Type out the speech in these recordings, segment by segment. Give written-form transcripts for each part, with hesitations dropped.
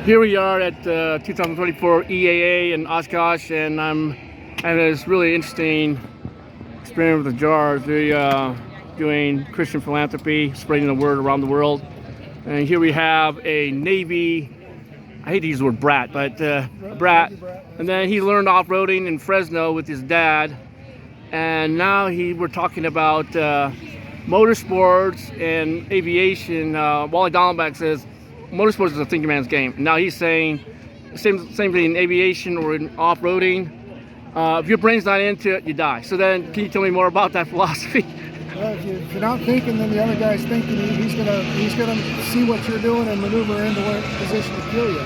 Here we are at 2024 EAA in Oshkosh, and I'm having this really interesting experience with the JAARS. They're doing Christian philanthropy, spreading the word around the world. And here we have a Navy, I hate to use the word brat, but brat. And then he learned off-roading in Fresno with his dad. And now we're talking about motorsports and aviation. Wally Dallenbach says motorsports is a thinking man's game. Now he's saying same thing in aviation or in off-roading. If your brain's not into it, you die. So then, can you tell me more about that philosophy? Well, if you're not thinking, then the other guy's thinking. He's gonna see what you're doing and maneuver into a position to kill you.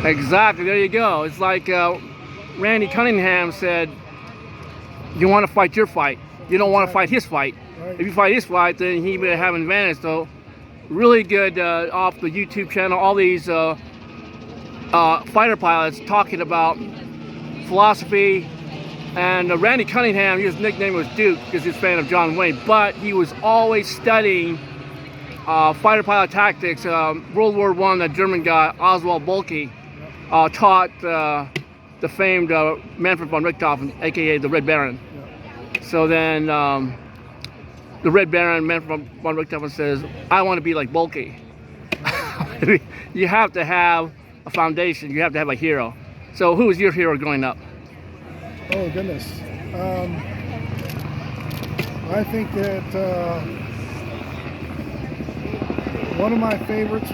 Exactly. There you go. It's like Randy Cunningham said, "You want to fight your fight. You don't want to fight his fight. Right. If you fight his fight, then he may have an advantage." So, really good off the YouTube channel. All these fighter pilots talking about philosophy. And Randy Cunningham, his nickname was Duke because he's a fan of John Wayne, but he was always studying fighter pilot tactics. World War I, that German guy, Oswald Boelke, taught the famed Manfred von Richthofen, aka the Red Baron. So then the Red Baron, Manfred von Richthofen, says, "I want to be like Boelke." You have to have a foundation, you have to have a hero. So who was your hero growing up? Oh goodness, I think that one of my favorites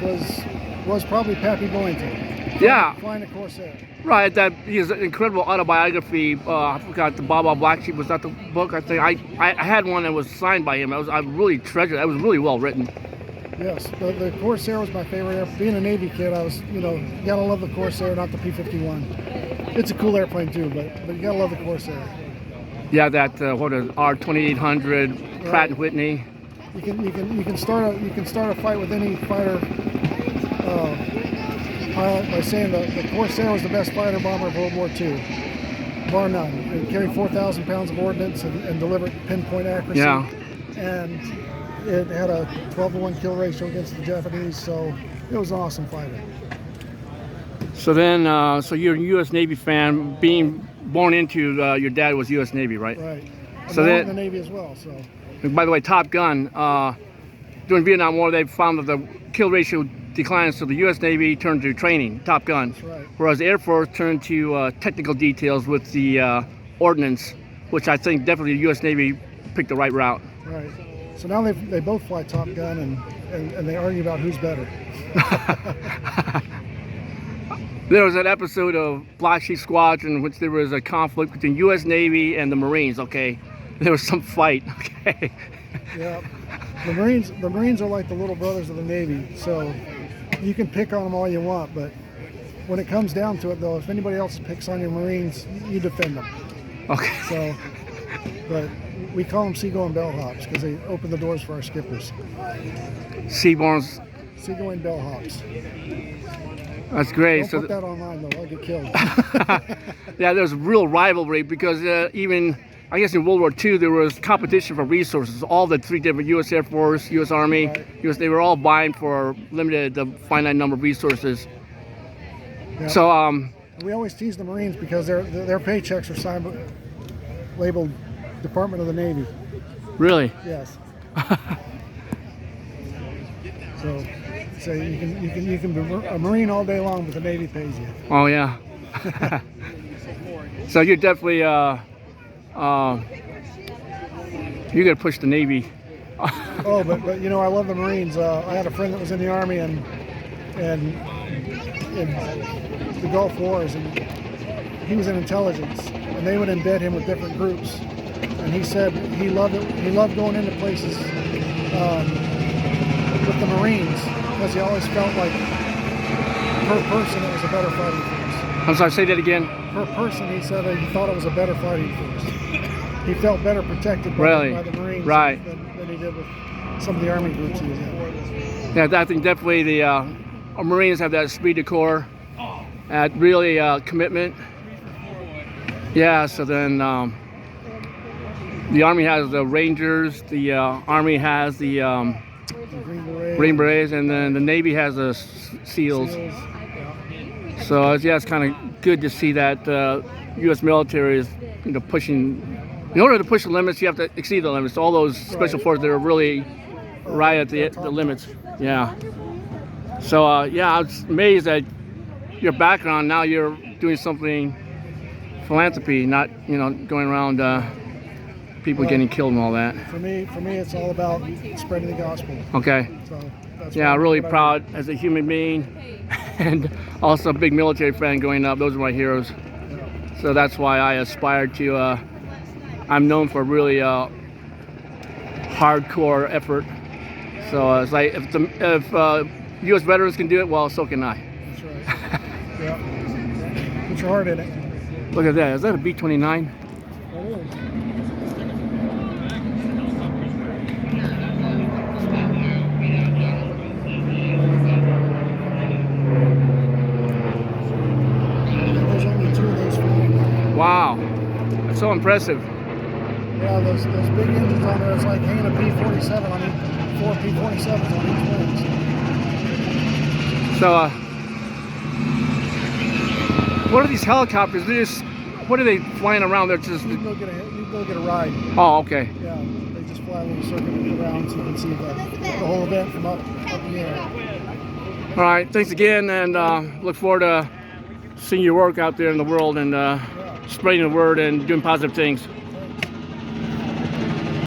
was probably Pappy Boyington. Yeah, flying a Corsair. Right, that his incredible autobiography. I forgot, the Baba Black Sheep, was that the book? I think I had one that was signed by him. I really treasured it. It was really well written. Yes, the Corsair was my favorite. Being a Navy kid, I was, gotta love the Corsair, not the P-51. It's a cool airplane too, but you gotta love the Corsair. Yeah, that what is R2800 Pratt and Whitney. You can start a fight with any fighter pilot by saying the Corsair was the best fighter bomber of World War II, bar none. It carried 4,000 pounds of ordnance and delivered pinpoint accuracy. Yeah. And it had a 12-to-1 kill ratio against the Japanese, so it was an awesome fighter. So then, so you're a U.S. Navy fan, being born into your dad was U.S. Navy, right? Right. So then in the Navy as well. So. By the way, Top Gun, during Vietnam War, they found that the kill ratio declines, so the U.S. Navy turned to training, Top Gun. That's right. Whereas the Air Force turned to technical details with the ordnance, which I think definitely the U.S. Navy picked the right route. Right. So now they both fly Top Gun, and they argue about who's better. There was an episode of Black Sheep Squadron in which there was a conflict between U.S. Navy and the Marines. Okay, there was some fight. Okay. Yeah, the Marines are like the little brothers of the Navy. So you can pick on them all you want, but when it comes down to it, though, if anybody else picks on your Marines, you defend them. Okay. So, but we call them seagoing bellhops because they open the doors for our skippers. Seaborns. Seagoing bellhops. That's great. Don't put that online though, I'll get killed. Yeah, there's real rivalry because even, I guess in World War II, there was competition for resources. All the three different U.S. Air Force, U.S. Army, right. They were all vying for finite number of resources. Yep. So we always tease the Marines because their paychecks are signed, labeled Department of the Navy. Really? Yes. So you can be a Marine all day long, but the Navy pays you. Oh yeah. So you're definitely you're gonna push the Navy. Oh, but I love the Marines. I had a friend that was in the Army and in the Gulf Wars, and he was in intelligence, and they would embed him with different groups. And he said he loved it. He loved going into places with the Marines because he always felt like per person it was a better fighting force. I'm sorry, say that again. Per person, he said he thought it was a better fighting force. He felt better protected by the Marines than he did with some of the Army groups he was in. Yeah, I think definitely the Marines have that esprit de corps, that really commitment. Yeah, so then the Army has the Rangers, the Army has the Green Berets, and then the Navy has the SEALs. So yeah, it's kind of good to see that U.S. military is, you know, pushing. In order to push the limits, you have to exceed the limits. All those special forces, they're really right at the limits. Yeah. So yeah, I was amazed at your background. Now you're doing something philanthropy, not, you know, going around people getting killed and all that. For me, it's all about spreading the gospel. Okay. So that's Yeah, really proud as a human being, and also a big military fan growing up. Those are my heroes. So that's why I aspired to. I'm known for really hardcore effort. So it's like if U.S. veterans can do it, well, so can I. That's right. Yeah. Put your heart in it. Look at that. Is that a B-29? It is. There's only 2 of those for you. Wow, that's so impressive. Yeah, those big engines on there, it's like hanging a P-47 on each, 4 P-47s on each wings. So, what are these helicopters? They're just, what are they flying around? They're just. You can go get a ride. Oh, okay. Yeah, they just fly a little circuit around so you can see the whole event from up in the air. All right, thanks again, and look forward to seeing your work out there in the world and spreading the word and doing positive things.